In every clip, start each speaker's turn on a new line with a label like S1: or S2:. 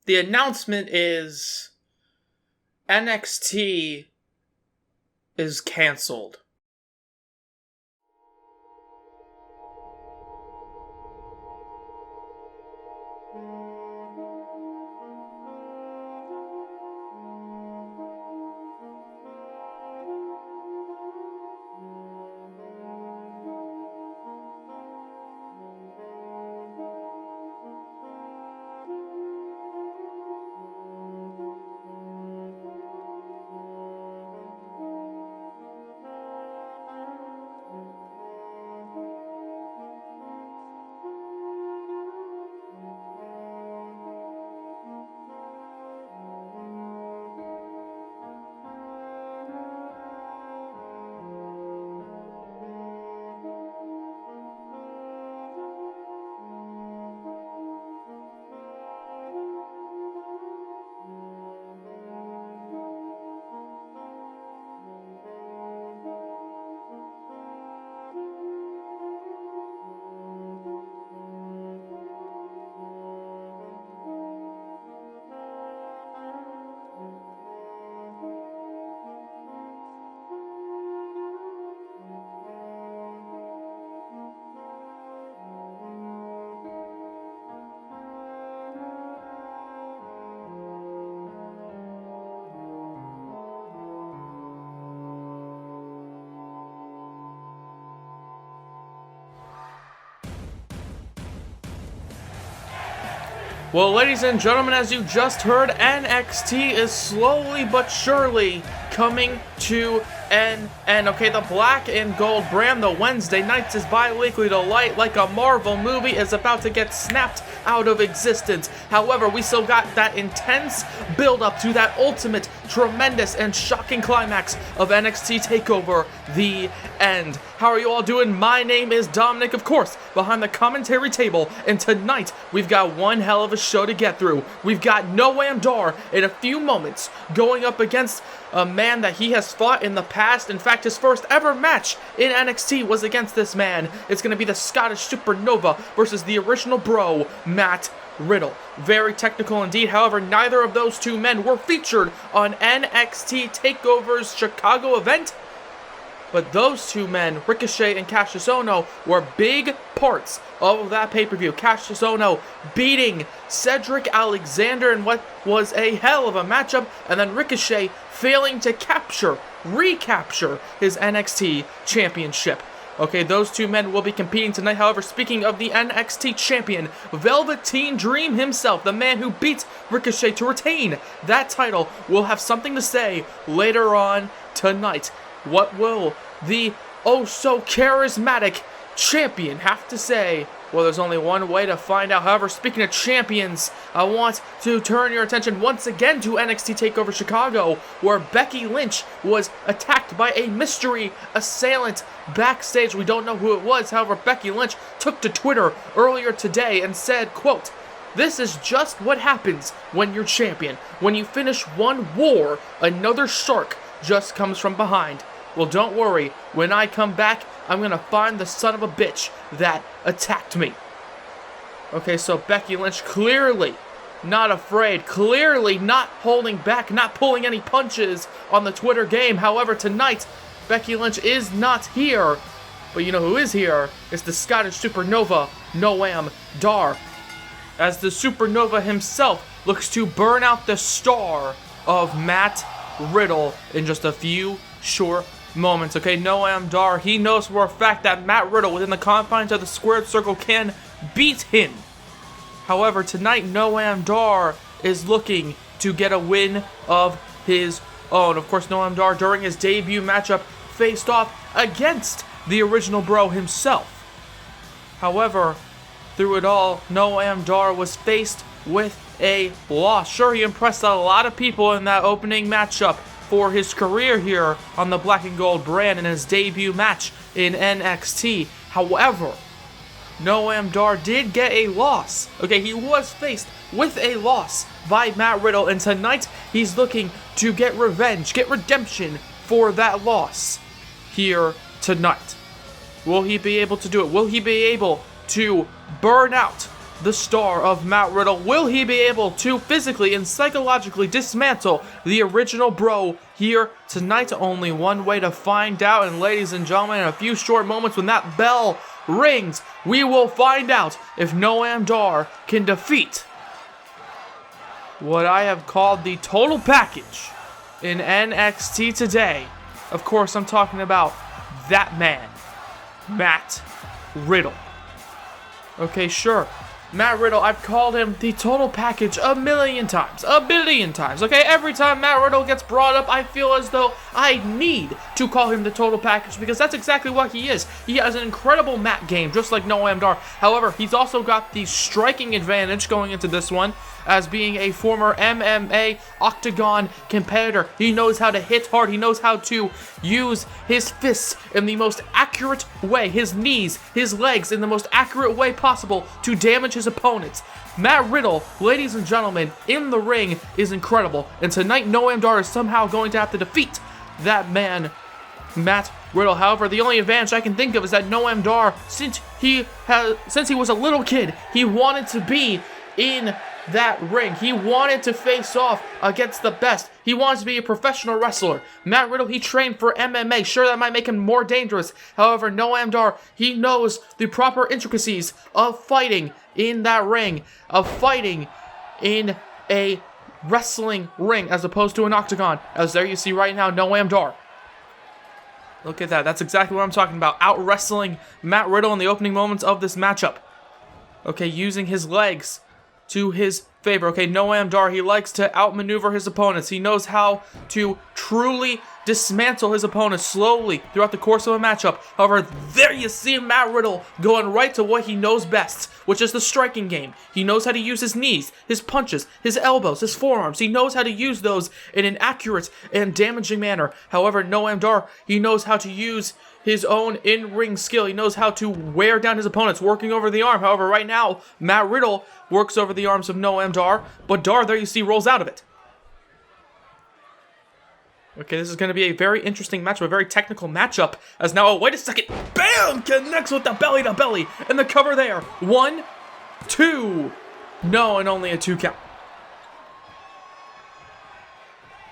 S1: The announcement is NXT is canceled. Well, ladies and gentlemen, as you just heard, NXT is slowly but surely coming to an end. Okay, the black and gold brand, the Wednesday nights is bi-weekly delight like a Marvel movie is about to get snapped out of existence. However, we still got that intense build-up to that ultimate, tremendous, and shocking climax of NXT TakeOver, the end. How are you all doing? My name is Dominic, of course, behind the commentary table, and tonight we've got one hell of a show to get through. We've got Noam Dar in a few moments going up against a man that he has fought in the past. In fact, his first ever match in NXT was against this man. It's going to be the Scottish Supernova versus the original bro, Matt Riddle. Very technical indeed. However, neither of those two men were featured on NXT TakeOver's Chicago event. But those two men, Ricochet and Kassius Ohno, were big parts of that pay-per-view. Kassius Ohno beating Cedric Alexander in what was a hell of a matchup, and then Ricochet failing to recapture his NXT championship. Okay, those two men will be competing tonight. However, speaking of the NXT champion, Velveteen Dream himself, the man who beat Ricochet to retain that title, will have something to say later on tonight. What will the oh-so-charismatic champion have to say? Well, there's only one way to find out. However, speaking of champions, I want to turn your attention once again to NXT TakeOver Chicago, where Becky Lynch was attacked by a mystery assailant backstage. We don't know who it was. However, Becky Lynch took to Twitter earlier today and said, quote, "This is just what happens when you're champion. When you finish one war, another shark just comes from behind. Well, don't worry. When I come back, I'm going to find the son of a bitch that attacked me." Okay, so Becky Lynch clearly not afraid, clearly not holding back, not pulling any punches on the Twitter game. However, tonight, Becky Lynch is not here. But you know who is here? It's the Scottish Supernova, Noam Dar, as the Supernova himself looks to burn out the star of Matt Riddle in just a few short moments. Okay, Noam Dar, he knows for a fact that Matt Riddle within the confines of the squared circle can beat him. However, tonight Noam Dar is looking to get a win of his own. Of course, Noam Dar during his debut matchup faced off against the original bro himself. However, through it all, Noam Dar was faced with a loss. Sure, he impressed a lot of people in that opening matchup for his career here on the black and gold brand in his debut match in NXT. However, Noam Dar did get a loss. Okay, he was faced with a loss by Matt Riddle, and tonight he's looking to get revenge, get redemption for that loss here tonight. Will he be able to do it? Will he be able to burn out the star of Matt Riddle? Will he be able to physically and psychologically dismantle the original bro here tonight? Only one way to find out, and ladies and gentlemen, in a few short moments when that bell rings, we will find out if Noam Dar can defeat what I have called the total package in NXT today. Of course, I'm talking about that man, Matt Riddle. Okay, sure. Matt Riddle, I've called him the total package a million times, a billion times, okay? Every time Matt Riddle gets brought up, I feel as though I need to call him the total package because that's exactly what he is. He has an incredible mat game, just like Noam Dar. However, he's also got the striking advantage going into this one as being a former MMA octagon competitor. He knows how to hit hard. He knows how to use his fists in the most accurate way, his knees, his legs in the most accurate way possible to damage his opponents. Matt Riddle, ladies and gentlemen, in the ring is incredible. And tonight, Noam Dar is somehow going to have to defeat that man, Matt Riddle. However, the only advantage I can think of is that Noam Dar, since he was a little kid, he wanted to be in that ring. He wanted to face off against the best. He wants to be a professional wrestler. Matt Riddle, he trained for MMA. Sure, that might make him more dangerous. However, Noam Dar, he knows the proper intricacies of fighting in that ring, of fighting in a wrestling ring as opposed to an octagon. As there you see right now, Noam Dar. Look at that. That's exactly what I'm talking about. Out-wrestling Matt Riddle in the opening moments of this matchup. Okay, using his legs to his favor. Okay, Noam Dar, he likes to outmaneuver his opponents. He knows how to truly dismantle his opponents slowly throughout the course of a matchup. However, there you see Matt Riddle going right to what he knows best, which is the striking game. He knows how to use his knees, his punches, his elbows, his forearms. He knows how to use those in an accurate and damaging manner. However, Noam Dar, he knows how to use his own in-ring skill. He knows how to wear down his opponents, working over the arm. However, right now, Matt Riddle works over the arms of Noam Dar, but Dar, there you see, rolls out of it. Okay, this is going to be a very interesting matchup, a very technical matchup, as now, oh, wait a second, bam, connects with the belly-to-belly, and the cover there. 1, 2, no, and only a 2 count.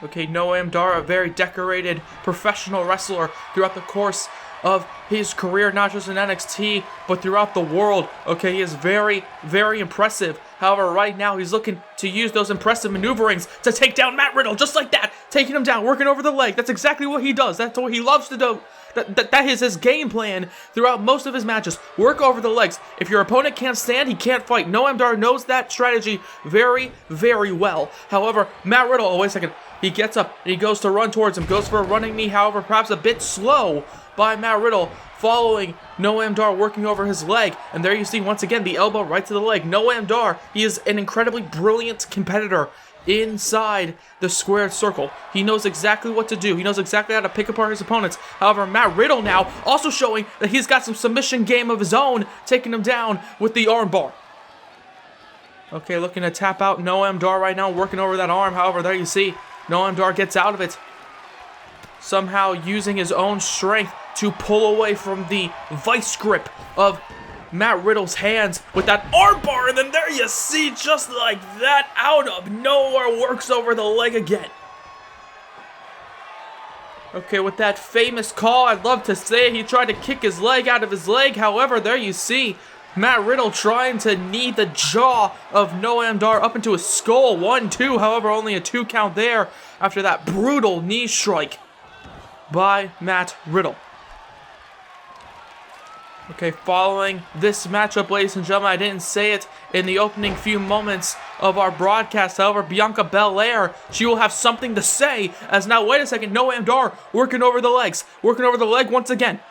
S1: Okay, Noam Dar, a very decorated professional wrestler throughout the course of his career, not just in NXT, but throughout the world. Okay, he is very, very impressive. However, right now, he's looking to use those impressive maneuverings to take down Matt Riddle, just like that. Taking him down, working over the leg. That's exactly what he does. That's what he loves to do. That is his game plan throughout most of his matches. Work over the legs. If your opponent can't stand, he can't fight. Noam Dar knows that strategy very, very well. However, Matt Riddle, oh, wait a second. He gets up and he goes to run towards him. Goes for a running knee, however, perhaps a bit slow by Matt Riddle, following Noam Dar working over his leg. And there you see, once again, the elbow right to the leg. Noam Dar, he is an incredibly brilliant competitor inside the squared circle. He knows exactly what to do. He knows exactly how to pick apart his opponents. However, Matt Riddle now also showing that he's got some submission game of his own, taking him down with the armbar. Okay, looking to tap out Noam Dar right now, working over that arm. However, there you see, Noam Dar gets out of it, somehow using his own strength to pull away from the vice grip of Matt Riddle's hands with that armbar, and then there you see, just like that, out of nowhere, works over the leg again. Okay, with that famous call, I'd love to say he tried to kick his leg out of his leg. However, there you see Matt Riddle trying to knee the jaw of Noam Dar up into his skull. 1, 2, however, only a 2 count there after that brutal knee strike by Matt Riddle. Okay, following this matchup, ladies and gentlemen, I didn't say it in the opening few moments of our broadcast. However, Bianca Bel-Air, she will have something to say, as now, wait a second, Noam Dar working over the legs, working over the leg once again.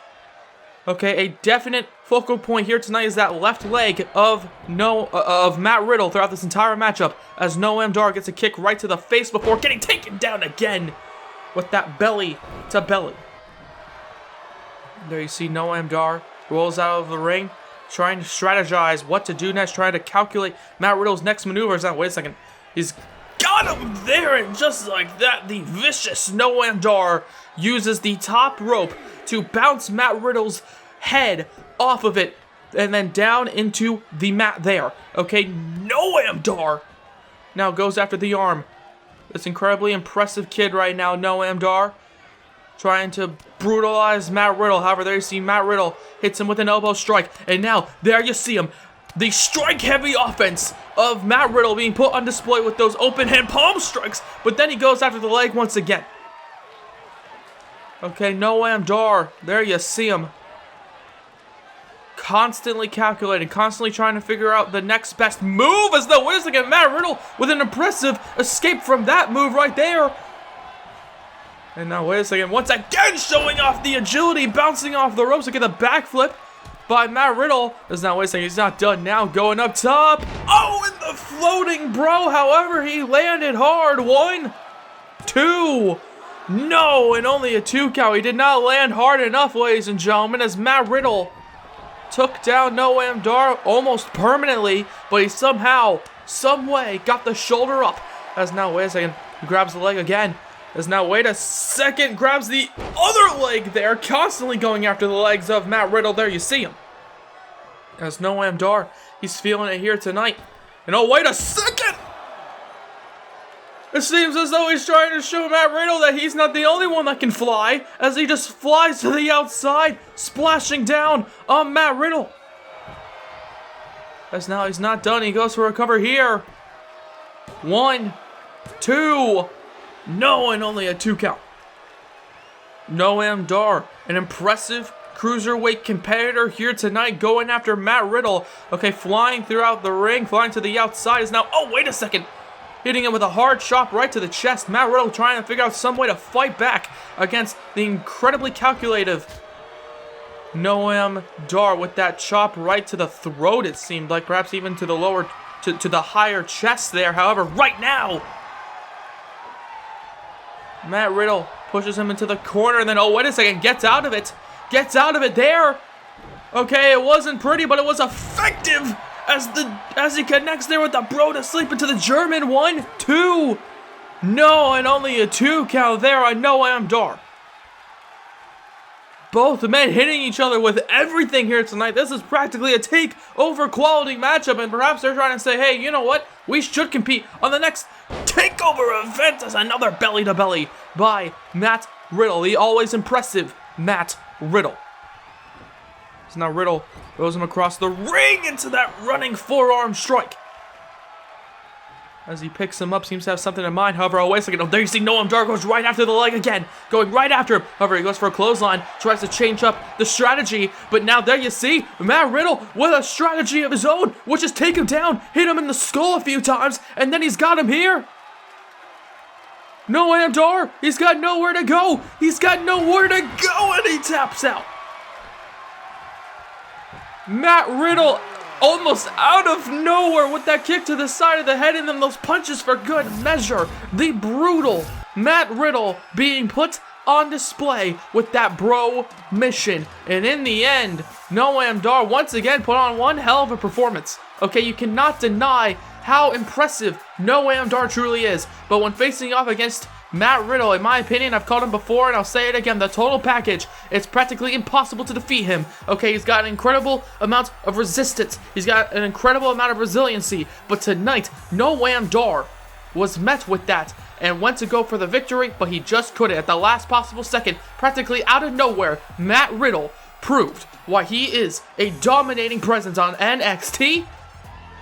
S1: Okay, a definite focal point here tonight is that left leg of Matt Riddle throughout this entire matchup, as Noam Dar gets a kick right to the face before getting taken down again with that belly to belly. There you see Noam Dar rolls out of the ring, trying to strategize what to do next, trying to calculate Matt Riddle's next maneuvers. Now, wait a second. He's got him there, and just like that, the vicious Noam Dar uses the top rope to bounce Matt Riddle's head off of it and then down into the mat there. Okay, Noam Dar now goes after the arm. This incredibly impressive kid right now, Noam Dar, trying to brutalize Matt Riddle. However, there you see Matt Riddle hits him with an elbow strike. And now, there you see him. The strike-heavy offense of Matt Riddle being put on display with those open-hand palm strikes. But then he goes after the leg once again. Okay, Noam Dar, there you see him. Constantly calculating, constantly trying to figure out the next best move. As though, wait a second, Matt Riddle with an impressive escape from that move right there. And now, wait a second, once again showing off the agility, bouncing off the ropes to get a backflip by Matt Riddle. As now, wait a second, he's not done now, going up top. Oh, and the floating bro, however, he landed hard. 1, 2, no, and only a 2 count. He did not land hard enough, ladies and gentlemen, as Matt Riddle took down Noam Dar almost permanently, but he somehow, someway, got the shoulder up. As now, wait a second, he grabs the leg again. As now, wait a second, grabs the other leg there, constantly going after the legs of Matt Riddle. There you see him. As Noam Dar, he's feeling it here tonight. And oh, wait a second! It seems as though he's trying to show Matt Riddle that he's not the only one that can fly, as he just flies to the outside, splashing down on Matt Riddle. As now he's not done, he goes for a cover here. 1, 2, no, and only a 2 count. Noam Dar, an impressive cruiserweight competitor here tonight, going after Matt Riddle. Okay, flying throughout the ring, flying to the outside is now, oh, wait a second. Hitting him with a hard chop right to the chest. Matt Riddle trying to figure out some way to fight back against the incredibly calculative Noam Dar with that chop right to the throat, it seemed like. Perhaps even to the lower, to the higher chest there. However, right now, Matt Riddle pushes him into the corner and then, oh, wait a second, gets out of it. Gets out of it there. Okay, it wasn't pretty, but it was effective. As he connects there with the bro to sleep into the German. 1, 2. No, and only a 2 count there on Noam Dar. Both men hitting each other with everything here tonight. This is practically a takeover quality matchup, and perhaps they're trying to say, hey, you know what? We should compete on the next takeover event as another belly-to-belly by Matt Riddle, the always impressive Matt Riddle. So now Riddle throws him across the ring into that running forearm strike. As he picks him up, seems to have something in mind. However, oh, wait a second. Oh, there you see Noam Dar goes right after the leg again. Going right after him. However, he goes for a clothesline. Tries to change up the strategy. But now there you see Matt Riddle with a strategy of his own, which is take him down, hit him in the skull a few times, and then he's got him here. Noam Dar, he's got nowhere to go. He's got nowhere to go, and he taps out. Matt Riddle almost out of nowhere with that kick to the side of the head and then those punches for good measure. The brutal Matt Riddle being put on display with that bro mission. And in the end, Noam Dar once again put on one hell of a performance. Okay, you cannot deny how impressive Noam Dar truly is. But when facing off against Matt Riddle, in my opinion, I've called him before and I'll say it again, the total package, it's practically impossible to defeat him. Okay, he's got an incredible amount of resistance. He's got an incredible amount of resiliency. But tonight, Noam Dar was met with that and went to go for the victory, but he just couldn't. At the last possible second, practically out of nowhere, Matt Riddle proved why he is a dominating presence on NXT.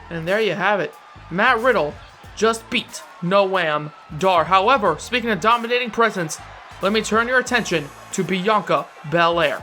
S1: And there you have it. Matt Riddle just beat Noam Dar. However, speaking of dominating presence, let me turn your attention to Bianca Bel-Air.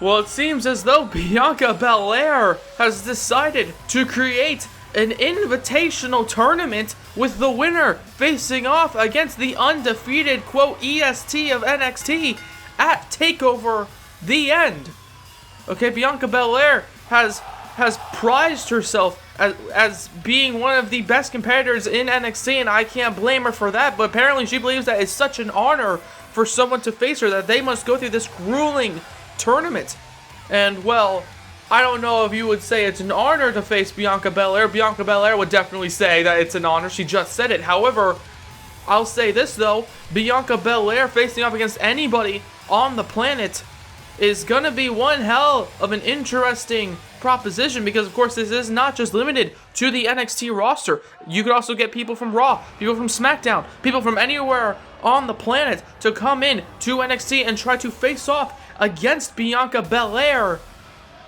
S1: Well, it seems as though Bianca Belair has decided to create an invitational tournament with the winner facing off against the undefeated, quote, EST of NXT at TakeOver The End. Okay, Bianca Belair has prized herself as being one of the best competitors in NXT, and I can't blame her for that, but apparently she believes that it's such an honor for someone to face her that they must go through this grueling tournament. And, well, I don't know if you would say it's an honor to face Bianca Belair. Bianca Belair would definitely say that it's an honor. She just said it. However, I'll say this, though. Bianca Belair facing off against anybody on the planet is going to be one hell of an interesting proposition, because, of course, this is not just limited to the NXT roster. You could also get people from Raw, people from SmackDown, people from anywhere on the planet to come in to NXT and try to face off against Bianca Belair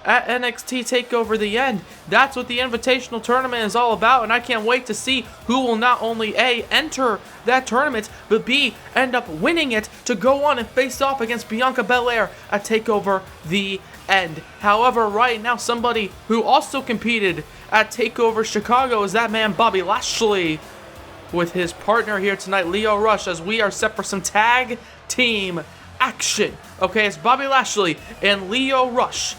S1: at NXT TakeOver The End. That's what the Invitational Tournament is all about, and I can't wait to see who will not only A, enter that tournament, but B, end up winning it to go on and face off against Bianca Belair at TakeOver The End. However, right now, somebody who also competed at TakeOver Chicago is that man Bobby Lashley, with his partner here tonight, Lio Rush, as we are set for some tag team action. Okay, it's Bobby Lashley and Lio Rush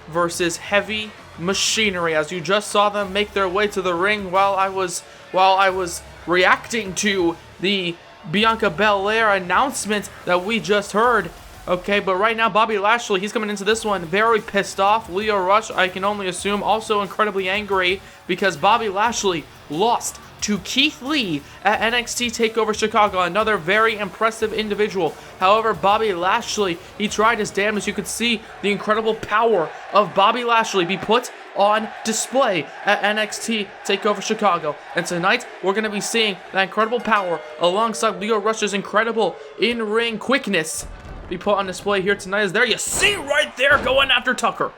S1: versus Heavy Machinery, as you just saw them make their way to the ring while I was reacting to the Bianca Belair announcement that we just heard. Okay, but right now Bobby Lashley, he's coming into this one very pissed off. Lio Rush, I can only assume, also incredibly angry because Bobby Lashley lost to Keith Lee at NXT TakeOver Chicago, another very impressive individual. However, Bobby Lashley, he tried his damnedest. You could see the incredible power of Bobby Lashley be put on display at NXT TakeOver Chicago. And tonight, we're going to be seeing that incredible power alongside Lio Rush's incredible in-ring quickness be put on display here tonight. As there you see right there going after Tucker.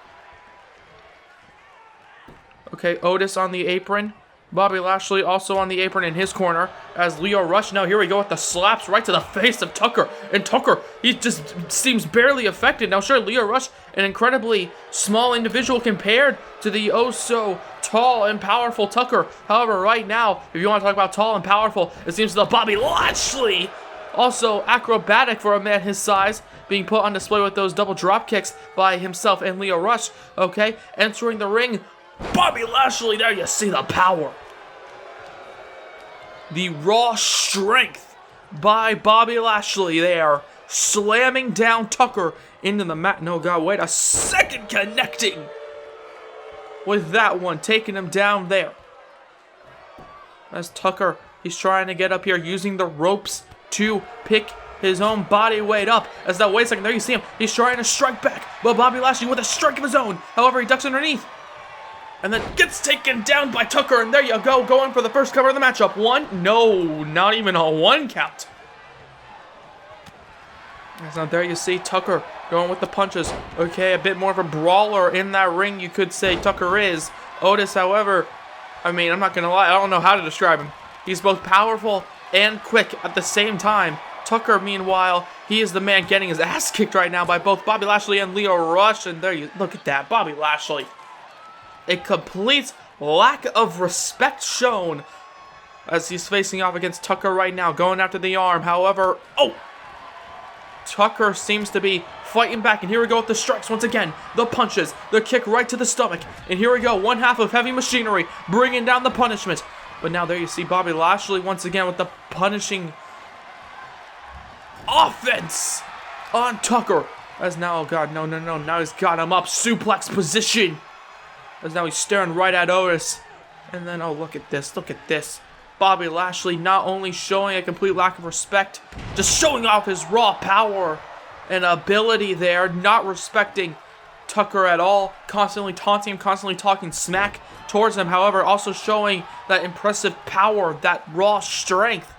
S1: Okay, Otis on the apron. Bobby Lashley also on the apron in his corner as Lio Rush. Now here we go with the slaps right to the face of Tucker. And Tucker, he just seems barely affected. Now sure, Lio Rush, an incredibly small individual compared to the oh-so-tall and powerful Tucker. However, right now, if you want to talk about tall and powerful, it seems that Bobby Lashley, also acrobatic for a man his size, being put on display with those double drop kicks by himself and Lio Rush. Okay, entering the ring, Bobby Lashley, there you see the power. The raw strength by Bobby Lashley there, slamming down Tucker into the mat. No, God, wait a second, connecting with that one, taking him down there. As Tucker, he's trying to get up here using the ropes to pick his own body weight up. As that, wait a second, there you see him. He's trying to strike back, but Bobby Lashley with a strike of his own. However, he ducks underneath and then gets taken down by Tucker, and there you go, going for the first cover of the matchup. One? No, not even a one count. So there you see Tucker going with the punches. Okay, a bit more of a brawler in that ring, you could say Tucker is. Otis, however, I mean, I'm not going to lie, I don't know how to describe him. He's both powerful and quick at the same time. Tucker, meanwhile, he is the man getting his ass kicked right now by both Bobby Lashley and Lio Rush, and there you look at that, Bobby Lashley. A complete lack of respect shown as he's facing off against Tucker right now, going after the arm. However, Tucker seems to be fighting back, and here we go with the strikes once again. The punches, the kick right to the stomach, and here we go, one half of Heavy Machinery bringing down the punishment. But now there you see Bobby Lashley once again with the punishing offense on Tucker. As now, oh God, no, now he's got him up, suplex position. As now he's staring right at Otis. And then, oh, look at this. Bobby Lashley not only showing a complete lack of respect, just showing off his raw power and ability there, not respecting Tucker at all, constantly taunting him, constantly talking smack towards him. However, also showing that impressive power, that raw strength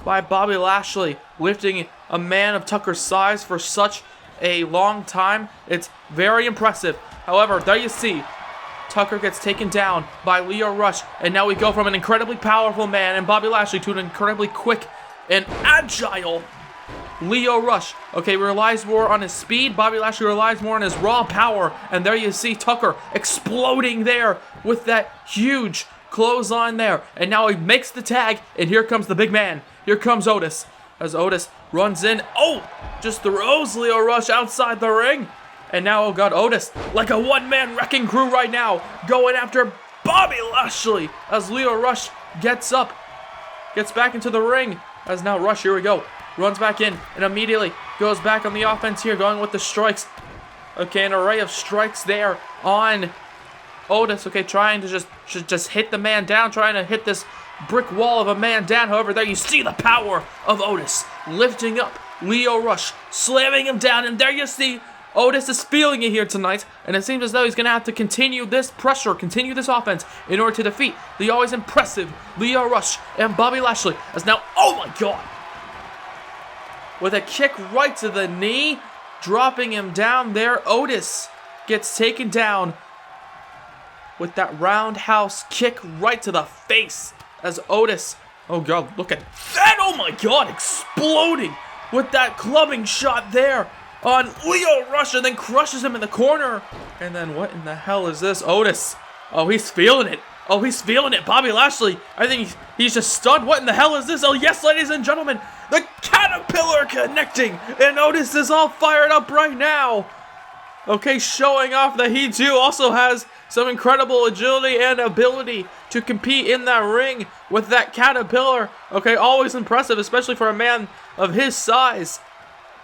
S1: by Bobby Lashley, lifting a man of Tucker's size for such a long time. It's very impressive. However, there you see Tucker gets taken down by Lio Rush, and now we go from an incredibly powerful man and Bobby Lashley to an incredibly quick and agile Lio Rush, okay, relies more on his speed. Bobby Lashley relies more on his raw power. And there you see Tucker exploding there with that huge clothesline there. And now he makes the tag, and here comes the big man. Here comes Otis. As Otis runs in, just throws Lio Rush outside the ring. And now, oh God, Otis, like a one-man wrecking crew right now, going after Bobby Lashley. As Lio Rush gets up, gets back into the ring. As now Rush, here we go, runs back in and immediately goes back on the offense here, going with the strikes. Okay, an array of strikes there on Otis. Okay, trying to just hit the man down, trying to hit this brick wall of a man down. However, there you see the power of Otis lifting up Lio Rush, slamming him down, and there you see Otis is feeling it here tonight, and it seems as though he's going to have to continue this pressure, continue this offense in order to defeat the always impressive Lio Rush and Bobby Lashley. As now, oh my God, with a kick right to the knee, dropping him down there, Otis gets taken down with that roundhouse kick right to the face. As Otis, oh God, look at that, oh my God, exploding with that clubbing shot there on Lio Rush, and then crushes him in the corner. And then what in the hell is this? Otis, oh, he's feeling it. Oh, he's feeling it. Bobby Lashley, I think he's just stunned. What in the hell is this? Oh, yes, ladies and gentlemen, the Caterpillar connecting, and Otis is all fired up right now. Okay, showing off that he too also has some incredible agility and ability to compete in that ring with that Caterpillar. Okay, always impressive, especially for a man of his size.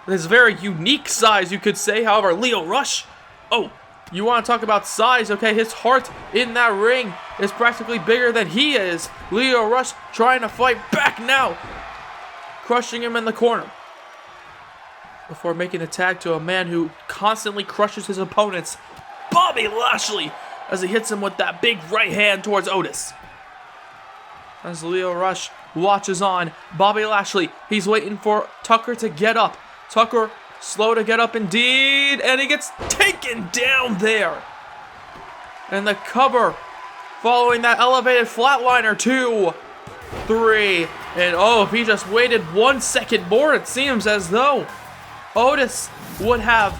S1: His very unique size, you could say. However, Lio Rush, oh, you want to talk about size, okay? His heart in that ring is practically bigger than he is. Lio Rush trying to fight back now, crushing him in the corner before making a tag to a man who constantly crushes his opponents, Bobby Lashley, as he hits him with that big right hand towards Otis. As Lio Rush watches on, Bobby Lashley, he's waiting for Tucker to get up. Tucker, slow to get up indeed, and he gets taken down there. And the cover, following that elevated flatliner, 2, 3, and oh, if he just waited 1 second more, it seems as though Otis would have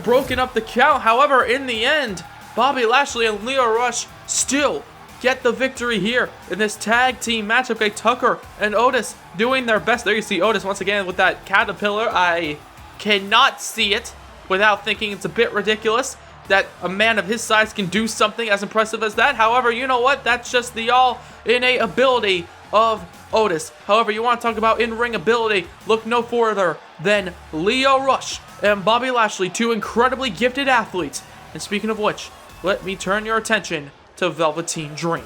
S1: broken up the count. However, in the end, Bobby Lashley and Lio Rush still get the victory here in this tag team match. Okay, Tucker and Otis doing their best. There you see Otis once again with that Caterpillar. I cannot see it without thinking it's a bit ridiculous that a man of his size can do something as impressive as that. However, you know what? That's just the all-innate ability of Otis. However, you want to talk about in-ring ability, look no further than Lio Rush and Bobby Lashley, two incredibly gifted athletes. And speaking of which, let me turn your attention to Velveteen Dream.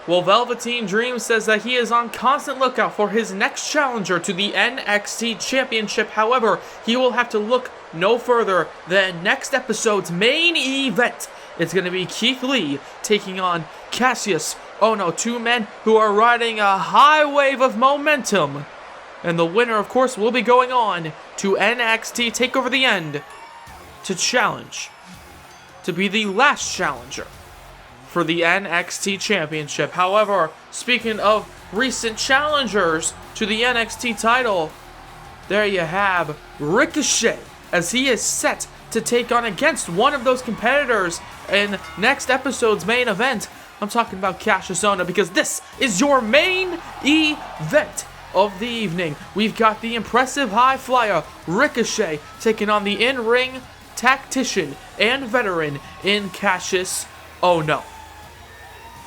S1: Well, Velveteen Dream says that he is on constant lookout for his next challenger to the NXT Championship. However, he will have to look no further than next episode's main event. It's going to be Keith Lee taking on Kassius Ohno, two men who are riding a high wave of momentum. And the winner, of course, will be going on to NXT TakeOver the End to challenge, to be the last challenger for the NXT Championship. However, speaking of recent challengers to the NXT title, there you have Ricochet, as he is set to take on against one of those competitors in next episode's main event. I'm talking about Kassius Ohno, because this is your main event of the evening. We've got the impressive high flyer Ricochet taking on the in-ring tactician and veteran in Kassius Ohno.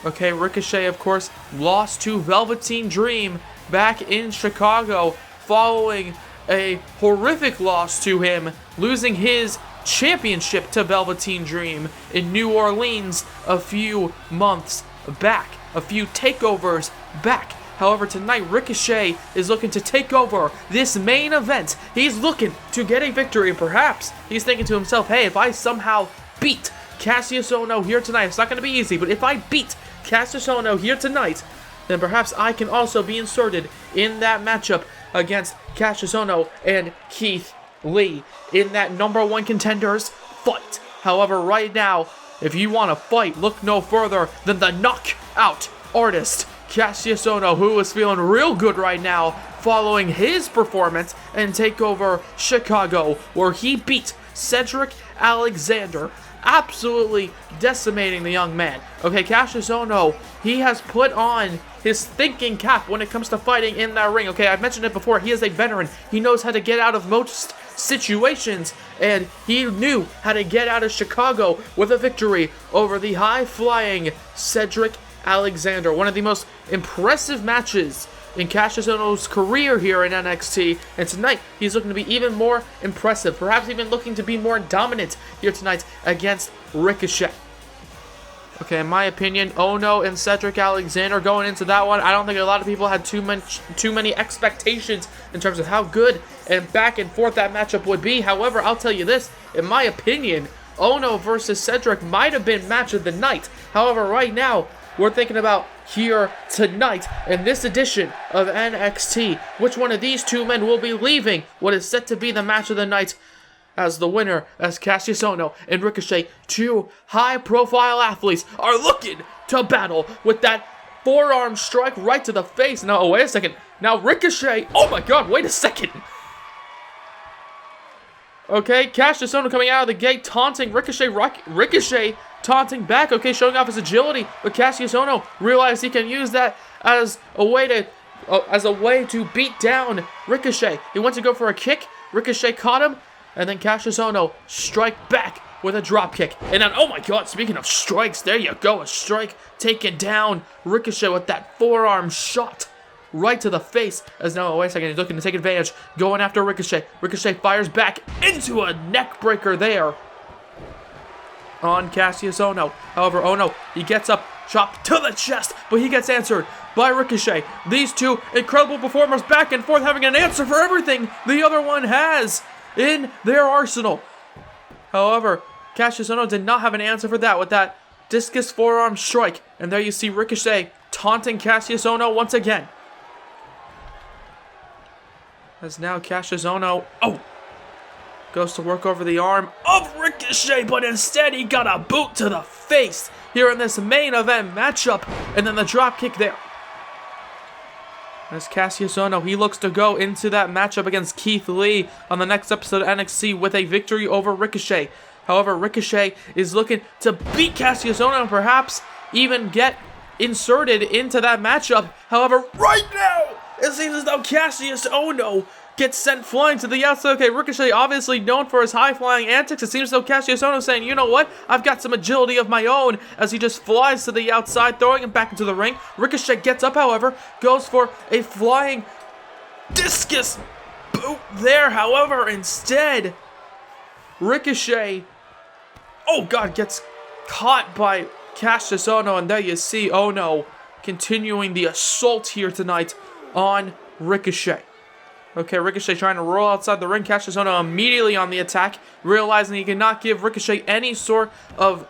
S1: Okay, Ricochet, of course, lost to Velveteen Dream back in Chicago following a horrific loss to him, losing his championship to Velveteen Dream in New Orleans a few months back, a few takeovers back. However, tonight Ricochet is looking to take over this main event. He's looking to get a victory, and perhaps he's thinking to himself, hey, if I somehow beat Kassius Ohno here tonight, it's not going to be easy, but if I beat Kassius Ohno here tonight, then perhaps I can also be inserted in that matchup against Kassius Ohno and Keith Lee in that #1 contenders fight. However, right now, if you want to fight, look no further than the knockout artist, Kassius Ohno, who is feeling real good right now following his performance in TakeOver Chicago, where he beat Cedric Alexander, absolutely decimating the young man. Okay, Kassius Ohno, he has put on his thinking cap when it comes to fighting in that ring. Okay, I've mentioned it before, he is a veteran. He knows how to get out of most situations, and he knew how to get out of Chicago with a victory over the high-flying Cedric Alexander. One of the most impressive matches in Kassius Ohno's career here in NXT, and tonight he's looking to be even more impressive, perhaps even looking to be more dominant here tonight against Ricochet. Okay, in my opinion, Ohno and Cedric Alexander going into that one, I don't think a lot of people had too many expectations in terms of how good and back and forth that matchup would be. However, I'll tell you this, in my opinion, Ohno versus Cedric might have been match of the night. However, right now, we're thinking about here tonight in this edition of NXT, which one of these two men will be leaving what is set to be the match of the night as the winner, as Kassius Ohno and Ricochet, two high-profile athletes, are looking to battle with that forearm strike right to the face. Now, wait a second. Now, Ricochet, oh my god, wait a second. Okay, Kassius Ohno coming out of the gate, taunting Ricochet. Ricochet taunting back, okay, showing off his agility, but Kassius Ohno realized he can use that as a way to beat down Ricochet. He went to go for a kick, Ricochet caught him, and then Kassius Ohno strike back with a drop kick. And then, oh my god, speaking of strikes, there you go, a strike taking down Ricochet with that forearm shot right to the face. As now, wait a second, he's looking to take advantage, going after Ricochet. Ricochet fires back into a neck breaker there on Kassius Ohno. However, Ohno, he gets up, chopped to the chest, but he gets answered by Ricochet. These two incredible performers back and forth, having an answer for everything the other one has in their arsenal. However, Kassius Ohno did not have an answer for that with that discus forearm strike. And there you see Ricochet taunting Kassius Ohno once again. As now Kassius Ohno, goes to work over the arm of Ricochet, but instead he got a boot to the face here in this main event matchup, and then the drop kick there. As Kassius Ohno, he looks to go into that matchup against Keith Lee on the next episode of NXT with a victory over Ricochet. However, Ricochet is looking to beat Kassius Ohno and perhaps even get inserted into that matchup. However, right now, it seems as though Kassius Ohno gets sent flying to the outside. Okay, Ricochet obviously known for his high-flying antics. It seems as though Kassius Ohno saying, you know what, I've got some agility of my own, as he just flies to the outside, throwing him back into the ring. Ricochet gets up, however, goes for a flying discus boot there. However, instead, Ricochet, oh god, gets caught by Kassius Ohno, and there you see Ohno continuing the assault here tonight on Ricochet. Okay, Ricochet trying to roll outside the ring. Kassius Ohno immediately on the attack, realizing he cannot give Ricochet any sort of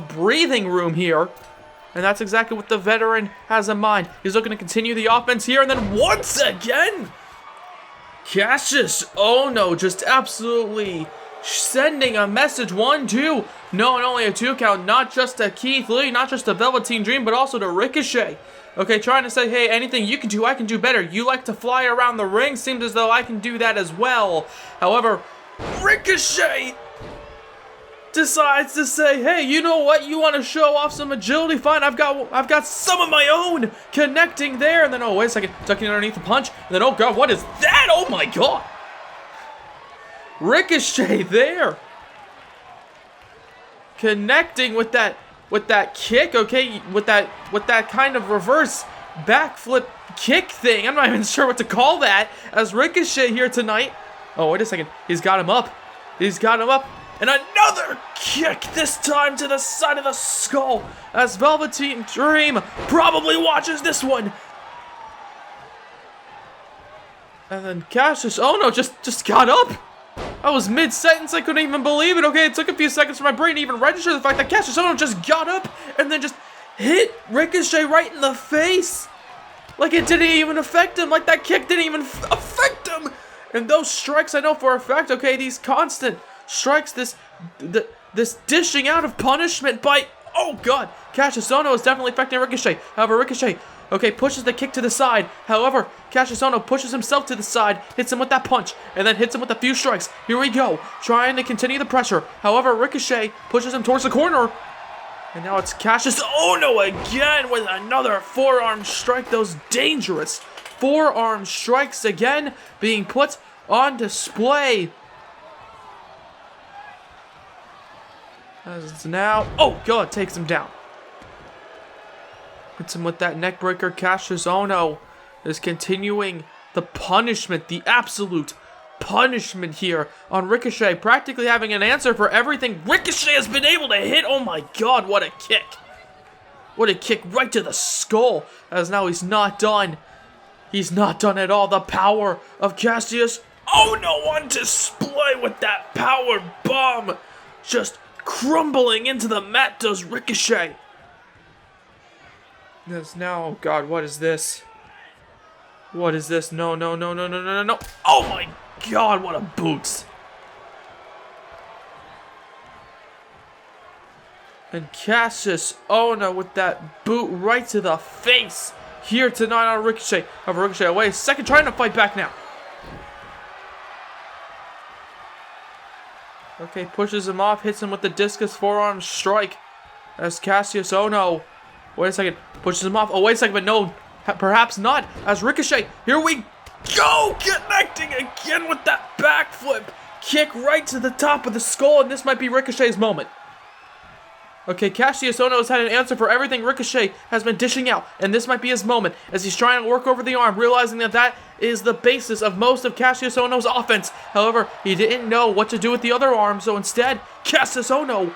S1: breathing room here. And that's exactly what the veteran has in mind. He's looking to continue the offense here, and then once again, Kassius Ohno just absolutely sending a message 1-2. No, and only a 2 count, not just to Keith Lee, not just to Velveteen Dream, but also to Ricochet. Okay, trying to say, hey, anything you can do, I can do better. You like to fly around the ring, seems as though I can do that as well. However, Ricochet decides to say, hey, you know what? You want to show off some agility? Fine, I've got some of my own, connecting there. And then, oh, wait a second, ducking underneath the punch. And then, oh God, what is that? Oh my God. Ricochet there. Connecting with that kick, okay? With that kind of reverse backflip kick thing. I'm not even sure what to call that. As Ricochet here tonight. Oh, wait a second. He's got him up. He's got him up. And another kick, this time to the side of the skull, as Velveteen Dream probably watches this one. And then Kassius Ohno just got up. I was mid-sentence, I couldn't even believe it. Okay, it took a few seconds for my brain to even register the fact that Kassius Ohno just got up and then just hit Ricochet right in the face. Like it didn't even affect him, like that kick didn't even affect him. And those strikes, I know for a fact, okay, these constant strikes, this dishing out of punishment by, oh God, Kassius Ohno is definitely affecting Ricochet. However, Ricochet, okay, pushes the kick to the side. However, Kassius Ohno pushes himself to the side, hits him with that punch, and then hits him with a few strikes. Here we go, trying to continue the pressure. However, Ricochet pushes him towards the corner. And now it's Kassius Ohno again with another forearm strike. Those dangerous forearm strikes again being put on display. As now, oh God, takes him down. Hits him with that neck breaker. Kassius Ohno is continuing the punishment, the absolute punishment here on Ricochet, practically having an answer for everything Ricochet has been able to hit. Oh my God, what a kick. What a kick right to the skull, as now he's not done. He's not done at all. The power of Kassius Ohno on display with that power bomb. Just crumbling into the mat does Ricochet. There's now, oh God, what is this? What is this? No. Oh my God, what a boots. And Kassius Ohno with that boot right to the face here tonight on Ricochet. However, Ricochet away. Second, trying to fight back now. Okay, pushes him off, hits him with the discus forearm strike. As Kassius Ohno, wait a second, pushes him off. Oh, wait a second, but no, perhaps not. As Ricochet, here we go, connecting again with that backflip kick right to the top of the skull, and this might be Ricochet's moment. Okay, Kassius Ohno has had an answer for everything Ricochet has been dishing out, and this might be his moment as he's trying to work over the arm, realizing that that is the basis of most of Kassius Ohno's offense. However, he didn't know what to do with the other arm, so instead, Kassius Ohno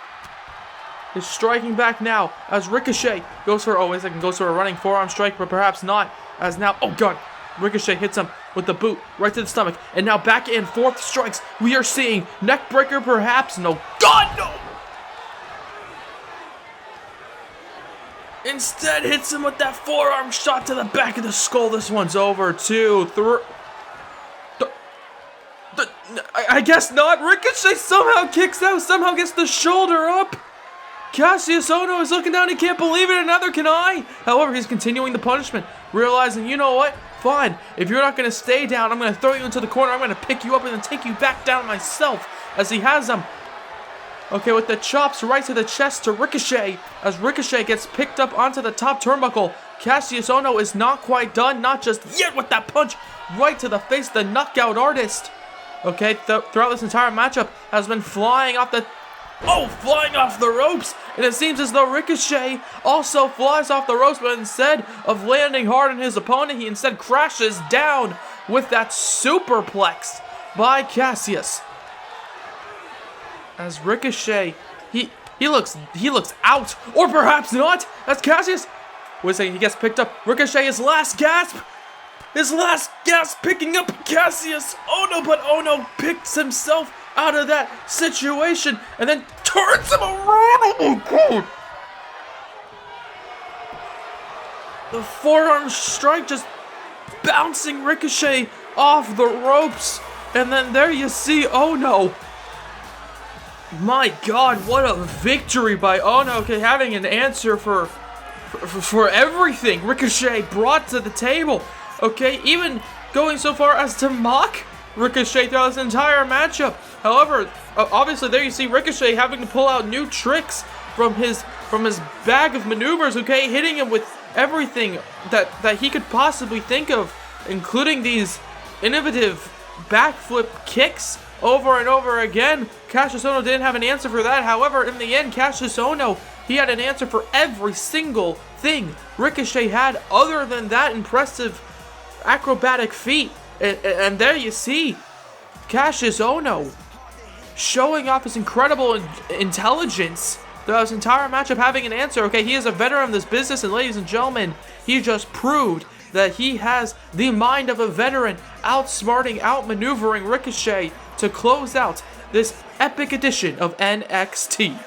S1: is striking back now as Ricochet goes for, oh wait a second, goes for a running forearm strike, but perhaps not, as now, oh God, Ricochet hits him with the boot right to the stomach, and now back and forth strikes. We are seeing neck breaker perhaps, no, God, no! Instead, hits him with that forearm shot to the back of the skull. This one's over. 2, 3. I guess not. Ricochet somehow kicks out, somehow gets the shoulder up. Kassius Ohno is looking down. He can't believe it, and neither can I. However, he's continuing the punishment, realizing, you know what? Fine. If you're not going to stay down, I'm going to throw you into the corner. I'm going to pick you up and then take you back down myself, as he has him. Okay, with the chops right to the chest to Ricochet, as Ricochet gets picked up onto the top turnbuckle. Kassius Ohno is not quite done, not just yet, with that punch right to the face, the knockout artist. Okay, throughout this entire matchup, has been flying off the ropes, and it seems as though Ricochet also flies off the ropes, but instead of landing hard on his opponent, he instead crashes down with that superplex by Kassius. As Ricochet, he looks out, or perhaps not, as Kassius, wait a second, he gets picked up. Ricochet, his last gasp picking up Kassius Ohno, but Ohno picks himself out of that situation, and then turns him around. Oh my God! The forearm strike just bouncing Ricochet off the ropes, and then there you see Ohno My God, what a victory by Ohno. Okay, having an answer for everything Ricochet brought to the table. Okay, even going so far as to mock Ricochet throughout this entire matchup. However, obviously there you see Ricochet having to pull out new tricks from his bag of maneuvers, okay, hitting him with everything that he could possibly think of, including these innovative backflip kicks over and over again. Kassius Ohno didn't have an answer for that. However, in the end, Kassius Ohno, he had an answer for every single thing Ricochet had other than that impressive acrobatic feat. And there you see Kassius Ohno showing off his incredible intelligence throughout this entire matchup, having an answer. Okay, he is a veteran of this business, and ladies and gentlemen, he just proved that he has the mind of a veteran, outsmarting, outmaneuvering Ricochet to close out this epic edition of NXT.